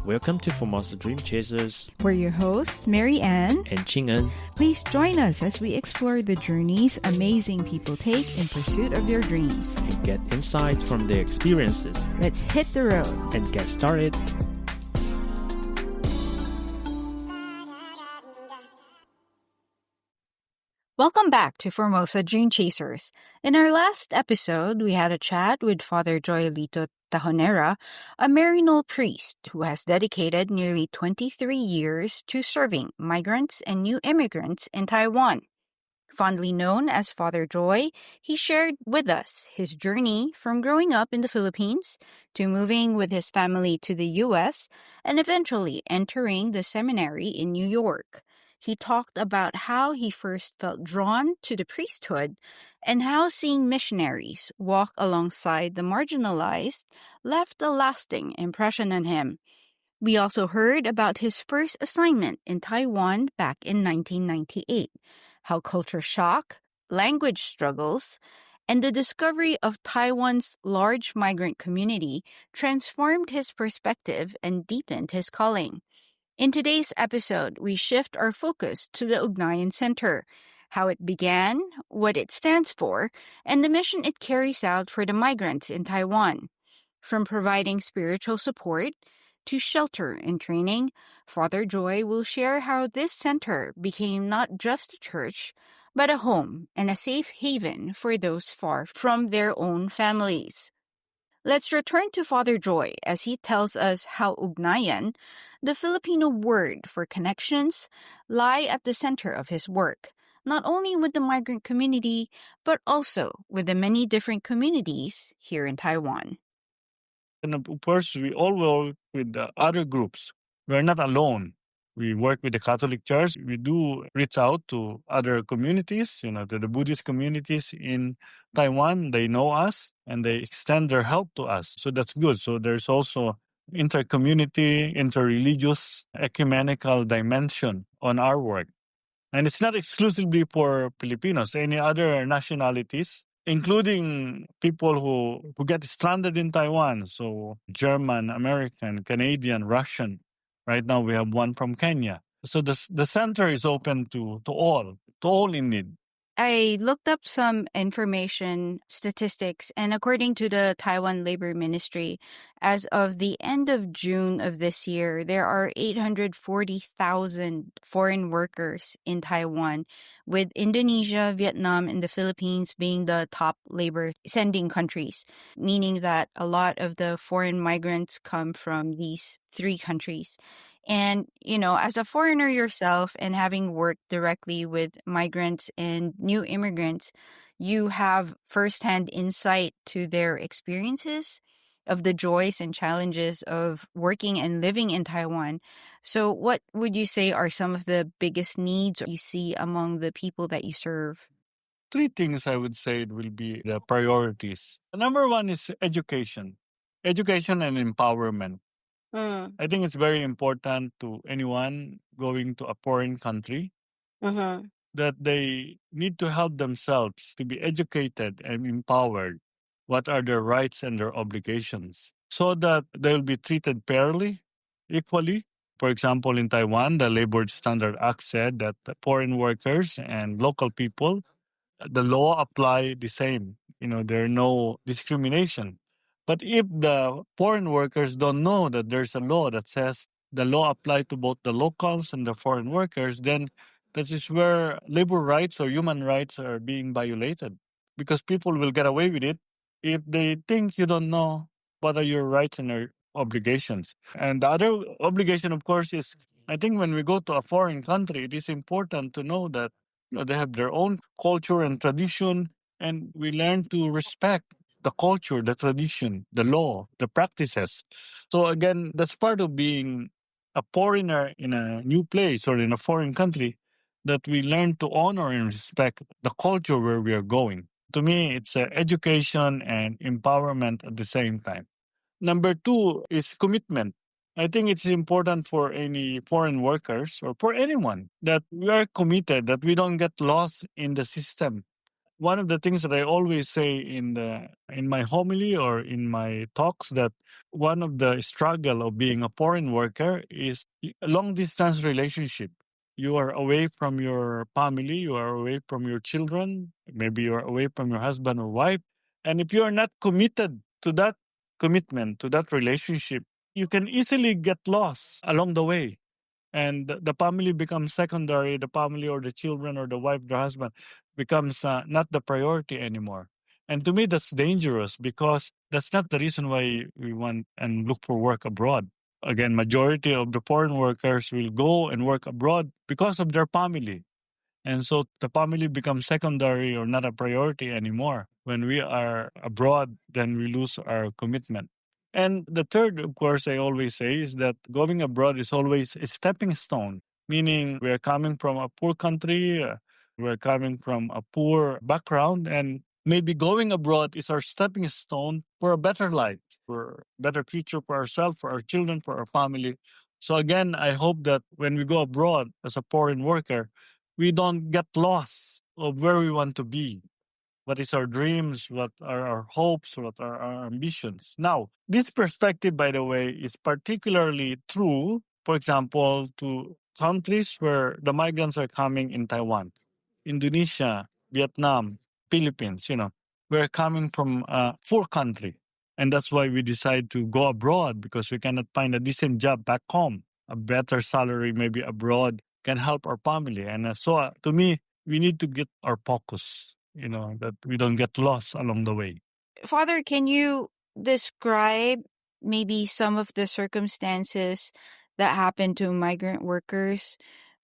Welcome to Formosa Dream Chasers We're your hosts, Mary Ann. and Ching En. Please join us as we explore the journeys amazing people take in pursuit of their dreams. And get insights from their experiences Let's hit the road. and get started. Welcome back to Formosa Dream Chasers. In our last episode, we had a chat with Father Joyalito Tajonera, a Maryknoll priest who has dedicated nearly 23 years to serving migrants and new immigrants in Taiwan. Fondly known as Father Joy, he shared with us his journey from growing up in the Philippines to moving with his family to the U.S. and eventually entering the seminary in New York. He talked about how he first felt drawn to the priesthood and how seeing missionaries walk alongside the marginalized left a lasting impression on him. We also heard about his first assignment in Taiwan back in 1998, how culture shock, language struggles, and the discovery of Taiwan's large migrant community transformed his perspective and deepened his calling. In today's episode, we shift our focus to the Ugnayan Center, how it began, what it stands for, and the mission it carries out for the migrants in Taiwan. From providing spiritual support to shelter and training, Father Joy will share how this center became not just a church, but a home and a safe haven for those far from their own families. Let's return to Father Joy as he tells us how Ugnayan, the Filipino word for connections, lie at the center of his work, not only with the migrant community, but also with the many different communities here in Taiwan. And of course, we all work with the other groups. We're not alone. We work with the Catholic Church. We do reach out to other communities, to the Buddhist communities in Taiwan. They know us and they extend their help to us. So that's good. So there's also inter-community, inter-religious, ecumenical dimension on our work. And it's not exclusively for Filipinos, any other nationalities, including people who get stranded in Taiwan. So German, American, Canadian, Russian. Right now we have one from Kenya. So the center is open to all in need. I looked up some information, statistics, and according to the Taiwan Labor Ministry, as of the end of June of this year, there are 840,000 foreign workers in Taiwan, with Indonesia, Vietnam, and the Philippines being the top labor sending countries, meaning that a lot of the foreign migrants come from these three countries. And, as a foreigner yourself and having worked directly with migrants and new immigrants, you have firsthand insight to their experiences of the joys and challenges of working and living in Taiwan. So what would you say are some of the biggest needs you see among the people that you serve? Three things I would say will be the priorities. Number one is education and empowerment. I think it's very important to anyone going to a foreign country that they need to help themselves to be educated and empowered. What are their rights and their obligations so that they'll be treated fairly, equally. For example, in Taiwan, the Labor Standard Act said that the foreign workers and local people, the law apply the same. There are no discrimination. But if the foreign workers don't know that there's a law that says the law apply to both the locals and the foreign workers, then that is where labor rights or human rights are being violated. Because people will get away with it if they think you don't know what are your rights and your obligations. And the other obligation, of course, is I think when we go to a foreign country, it is important to know that they have their own culture and tradition, and we learn to respect the culture, the tradition, the law, the practices. So again, that's part of being a foreigner in a new place or in a foreign country, that we learn to honor and respect the culture where we are going. To me, it's education and empowerment at the same time. Number two is commitment. I think it's important for any foreign workers or for anyone that we are committed, that we don't get lost in the system. One of the things that I always say in my homily or in my talks, that one of the struggle of being a foreign worker is a long distance relationship. You are away from your family, you are away from your children, maybe you are away from your husband or wife. And if you are not committed to that commitment, to that relationship, you can easily get lost along the way, and the family becomes secondary. The family or the children or the wife, the husband becomes not the priority anymore. And to me, that's dangerous, because that's not the reason why we want and look for work abroad. Again, majority of the foreign workers will go and work abroad because of their family. And so the family becomes secondary or not a priority anymore. When we are abroad, then we lose our commitment. And the third, of course, I always say is that going abroad is always a stepping stone, meaning we're coming from a poor country, we're coming from a poor background, and maybe going abroad is our stepping stone for a better life, for a better future for ourselves, for our children, for our family. So again, I hope that when we go abroad as a foreign worker, we don't get lost of where we want to be. What is our dreams? What are our hopes? What are our ambitions? Now, this perspective, by the way, is particularly true, for example, to countries where the migrants are coming in Taiwan, Indonesia, Vietnam, Philippines, we're coming from a poor country. And that's why we decide to go abroad, because we cannot find a decent job back home. A better salary, maybe abroad, can help our family. And so to me, we need to get our focus, that we don't get lost along the way. Father, can you describe maybe some of the circumstances that happen to migrant workers,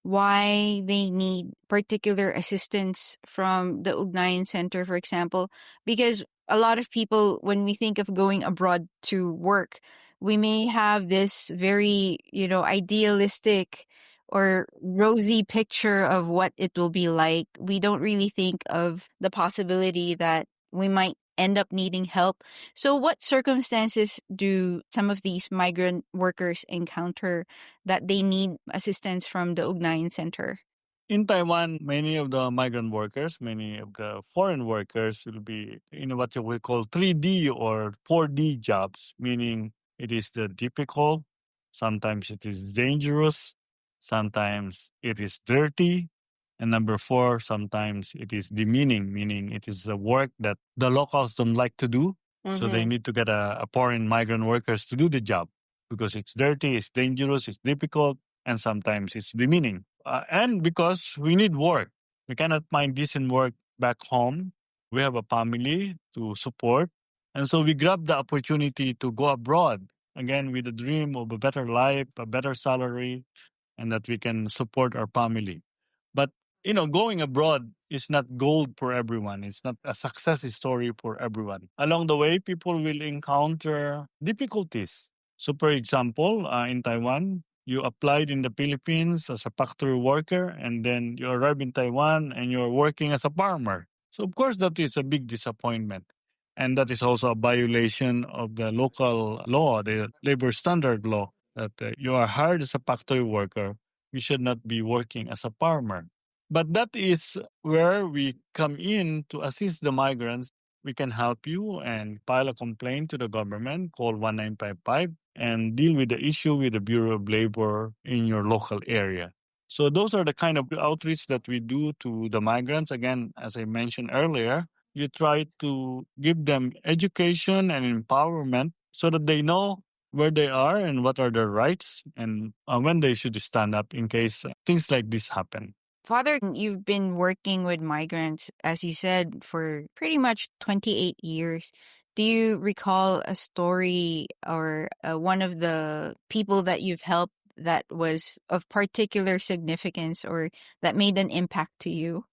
why they need particular assistance from the Ugnayan Center, for example? Because a lot of people, when we think of going abroad to work, we may have this very, idealistic or rosy picture of what it will be like. We don't really think of the possibility that we might end up needing help. So what circumstances do some of these migrant workers encounter that they need assistance from the Ugnayan Center? In Taiwan, many of the migrant workers, many of the foreign workers will be in what we call 3D or 4D jobs, meaning it is the difficult, sometimes it is dangerous, sometimes it is dirty, and number four, sometimes it is demeaning, meaning it is a work that the locals don't like to do. So they need to get a foreign migrant workers to do the job, because it's dirty, it's dangerous, it's difficult, and sometimes it's demeaning. And because we need work, we cannot find decent work back home. We have a family to support. And so we grab the opportunity to go abroad, again, with a dream of a better life, a better salary, and that we can support our family. But, going abroad is not gold for everyone. It's not a success story for everyone. Along the way, people will encounter difficulties. So, for example, in Taiwan, you applied in the Philippines as a factory worker, and then you arrive in Taiwan and you're working as a farmer. So, of course, that is a big disappointment. And that is also a violation of the local law, the labor standard law, that you are hired as a factory worker. You should not be working as a farmer. But that is where we come in to assist the migrants. We can help you and file a complaint to the government, call 1955, and deal with the issue with the Bureau of Labor in your local area. So those are the kind of outreach that we do to the migrants. Again, as I mentioned earlier, you try to give them education and empowerment so that they know where they are and what are their rights, and when they should stand up in case things like this happen. Father, you've been working with migrants, as you said, for pretty much 28 years. Do you recall a story or one of the people that you've helped that was of particular significance or that made an impact to you?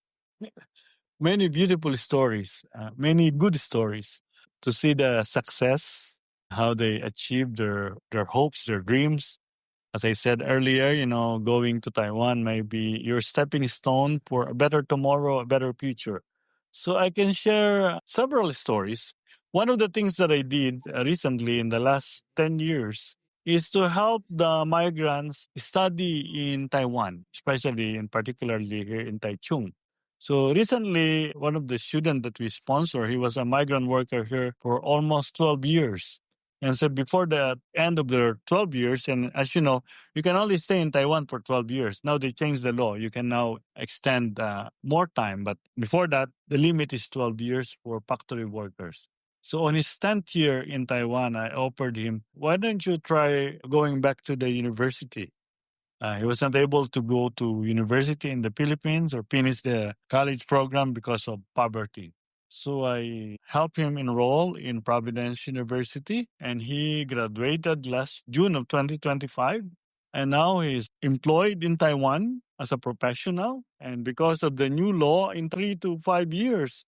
Many beautiful stories, many good stories, to see the success, how they achieve their hopes, their dreams. As I said earlier, going to Taiwan may be your stepping stone for a better tomorrow, a better future. So I can share several stories. One of the things that I did recently in the last 10 years is to help the migrants study in Taiwan, especially and particularly here in Taichung. So recently, one of the students that we sponsor, he was a migrant worker here for almost 12 years. And so before the end of their 12 years, and as you know, you can only stay in Taiwan for 12 years. Now they changed the law. You can now extend more time. But before that, the limit is 12 years for factory workers. So on his 10th year in Taiwan, I offered him, why don't you try going back to the university? He was not able to go to university in the Philippines or finish the college program because of poverty. So I helped him enroll in Providence University, and he graduated last June of 2025. And now he's employed in Taiwan as a professional. And because of the new law, in 3 to 5 years,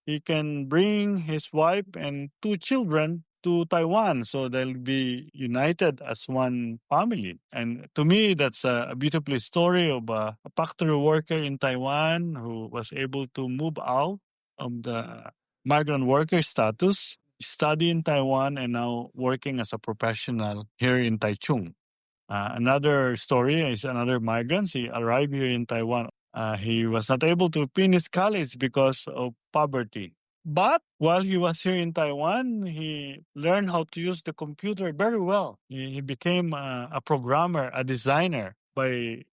he can bring his wife and two children to Taiwan. So they'll be united as one family. And to me, that's a beautiful story of a factory worker in Taiwan who was able to move out of the migrant worker status, study in Taiwan, and now working as a professional here in Taichung. Another story is another migrant. He arrived here in Taiwan. He was not able to finish college because of poverty. But while he was here in Taiwan, he learned how to use the computer very well. He became a programmer, a designer by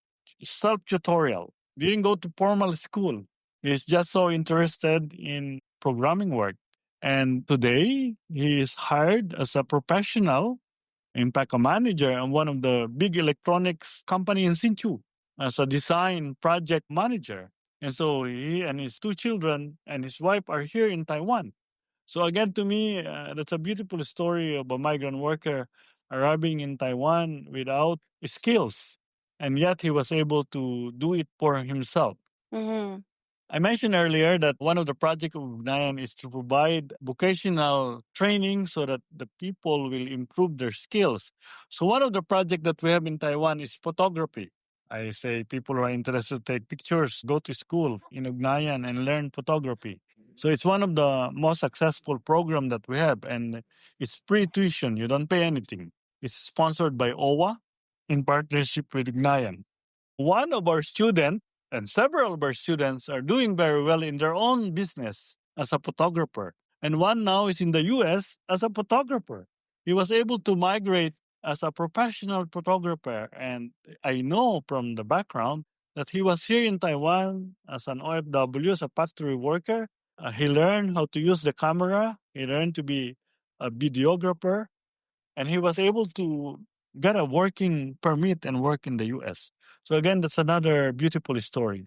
self tutorial. Didn't go to formal school. He's just so interested in programming work. And today, he is hired as a professional, in fact, a manager in one of the big electronics company in Hsinchu as a design project manager. And so he and his two children and his wife are here in Taiwan. So again, to me, that's a beautiful story of a migrant worker arriving in Taiwan without skills, and yet he was able to do it for himself. I mentioned earlier that one of the projects of Ugnayan is to provide vocational training so that the people will improve their skills. So one of the projects that we have in Taiwan is photography. I say people who are interested to take pictures, go to school in Ugnayan and learn photography. So it's one of the most successful program that we have, and it's free tuition. You don't pay anything. It's sponsored by OWA in partnership with Ugnayan. One of our students and several of our students are doing very well in their own business as a photographer. And one now is in the US as a photographer. He was able to migrate as a professional photographer. And I know from the background that he was here in Taiwan as an OFW, as a factory worker. He learned how to use the camera. He learned to be a videographer, and he was able to get a working permit and work in the US. So again, that's another beautiful story.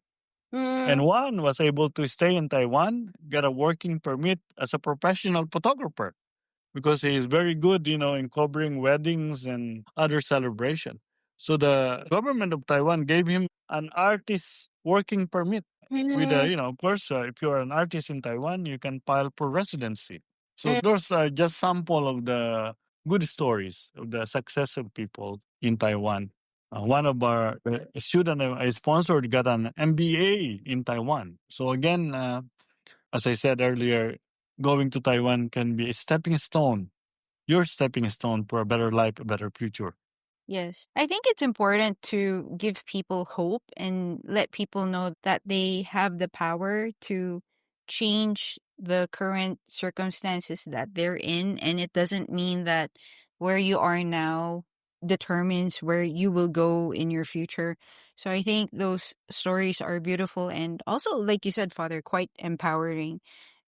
And one was able to stay in Taiwan, get a working permit as a professional photographer because he is very good, in covering weddings and other celebration. So the government of Taiwan gave him an artist working permit with of course, if you're an artist in Taiwan, you can file for residency. So those are just sample of the good stories of the success of people in Taiwan. One of our student I sponsored got an MBA in Taiwan. So again, as I said earlier, going to Taiwan can be a stepping stone, your stepping stone for a better life, a better future. Yes. I think it's important to give people hope and let people know that they have the power to change the current circumstances that they're in. And it doesn't mean that where you are now determines where you will go in your future. So I think those stories are beautiful and also, like you said, Father, quite empowering.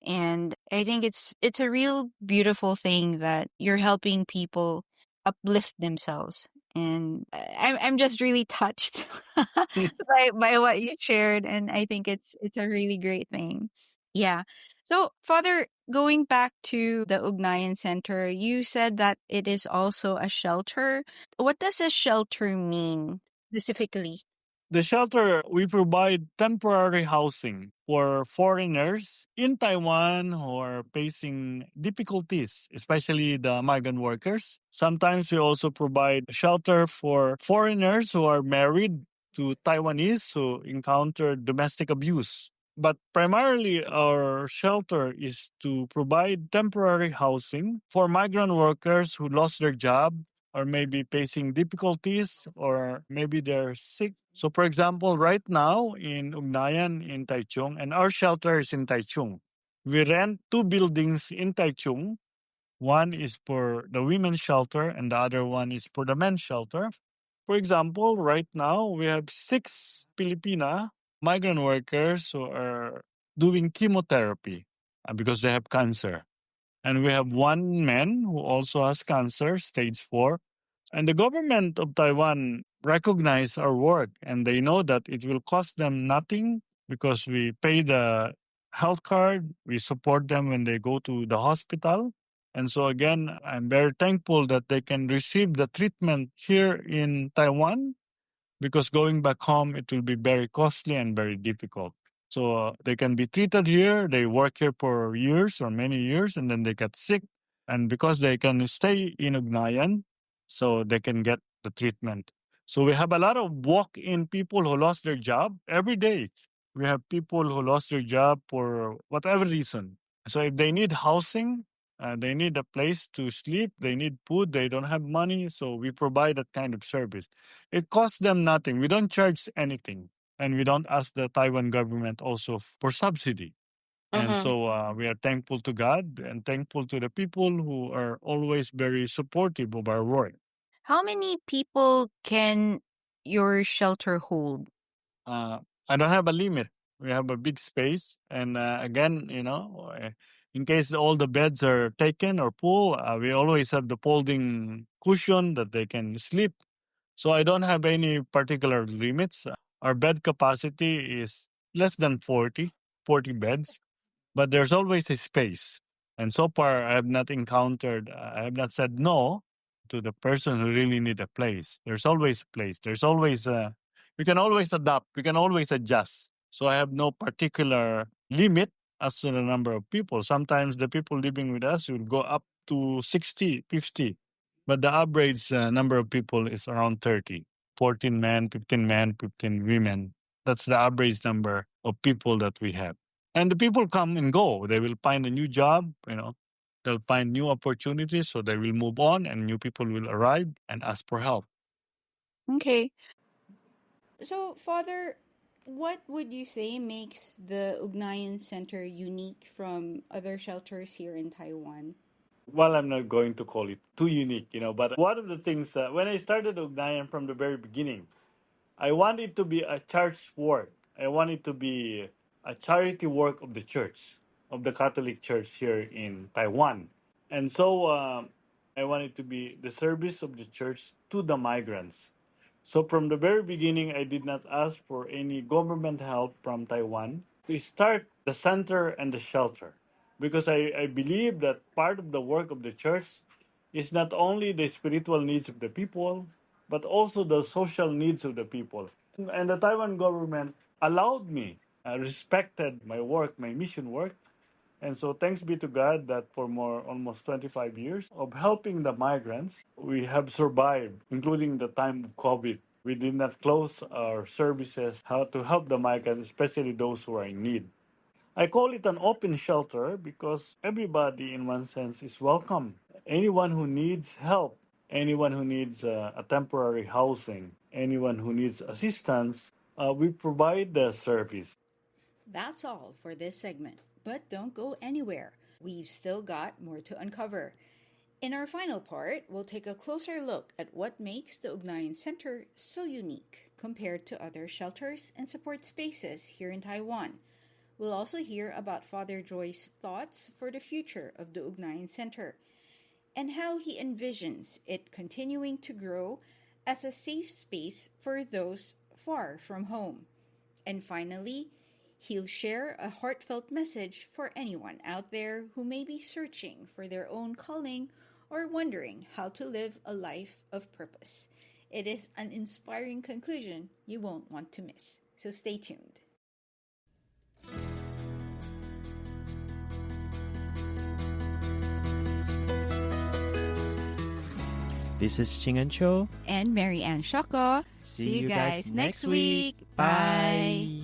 And I think it's a real beautiful thing that you're helping people uplift themselves, and I'm just really touched by what you shared, and I think it's a really great thing. Yeah. So, Father, going back to the Ugnayan Center, you said that it is also a shelter. What does a shelter mean specifically? The shelter, we provide temporary housing for foreigners in Taiwan who are facing difficulties, especially the migrant workers. Sometimes we also provide shelter for foreigners who are married to Taiwanese who encounter domestic abuse. But primarily, our shelter is to provide temporary housing for migrant workers who lost their job or maybe facing difficulties, or maybe they're sick. So, for example, right now in Ugnayan in Taichung, and our shelter is in Taichung, we rent two buildings in Taichung. One is for the women's shelter, and the other one is for the men's shelter. For example, right now we have 6 Filipina migrant workers who are doing chemotherapy because they have cancer. And we have one man who also has cancer, stage 4. And the government of Taiwan recognize our work, and they know that it will cost them nothing because we pay the health card, we support them when they go to the hospital. And so again, I'm very thankful that they can receive the treatment here in Taiwan, because going back home, it will be very costly and very difficult. So they can be treated here. They work here for years or many years, and then they get sick. And because they can stay in Ugnayan, so they can get the treatment. So we have a lot of walk-in people who lost their job every day. We have people who lost their job for whatever reason. So if they need housing, they need a place to sleep, they need food, they don't have money. So we provide that kind of service. It costs them nothing. We don't charge anything. And we don't ask the Taiwan government also for subsidy. And so we are thankful to God and thankful to the people who are always very supportive of our work. How many people can your shelter hold? I don't have a limit. We have a big space. And again, in case all the beds are taken or full, we always have the folding cushion that they can sleep. So I don't have any particular limits. Our bed capacity is less than 40 beds, but there's always a space. And so far, I have not said no to the person who really need a place. There's always a place. We can always adapt. We can always adjust. So I have no particular limit as to the number of people. Sometimes the people living with us will go up to 60, 50. But the average number of people is around 30. 14 men, 15 women. That's the average number of people that we have. And the people come and go. They will find a new job, they'll find new opportunities, so they will move on and new people will arrive and ask for help. Okay. So, Father, what would you say makes the Ugnayan Center unique from other shelters here in Taiwan? Well, I'm not going to call it too unique, but one of the things, when I started Ugnayan from the very beginning, I want it to be a church work. I want it to be a charity work of the church, of the Catholic Church here in Taiwan. And so I want it to be the service of the church to the migrants. So from the very beginning, I did not ask for any government help from Taiwan to start the center and the shelter. Because I believe that part of the work of the church is not only the spiritual needs of the people, but also the social needs of the people. And the Taiwan government allowed me, respected my work, my mission work. And so thanks be to God that for almost 25 years of helping the migrants, we have survived, including the time of COVID. We did not close our services how to help the migrants, especially those who are in need. I call it an open shelter because everybody, in one sense, is welcome. Anyone who needs help, anyone who needs a temporary housing, anyone who needs assistance, we provide the service. That's all for this segment, but don't go anywhere. We've still got more to uncover. In our final part, we'll take a closer look at what makes the Ugnayan Center so unique compared to other shelters and support spaces here in Taiwan. We'll also hear about Father Joy's thoughts for the future of the Ugnayan Center and how he envisions it continuing to grow as a safe space for those far from home. And finally, he'll share a heartfelt message for anyone out there who may be searching for their own calling or wondering how to live a life of purpose. It is an inspiring conclusion you won't want to miss. So stay tuned. This is Ching and Cho. And Mary Ann Shoko. See you guys next week. Bye.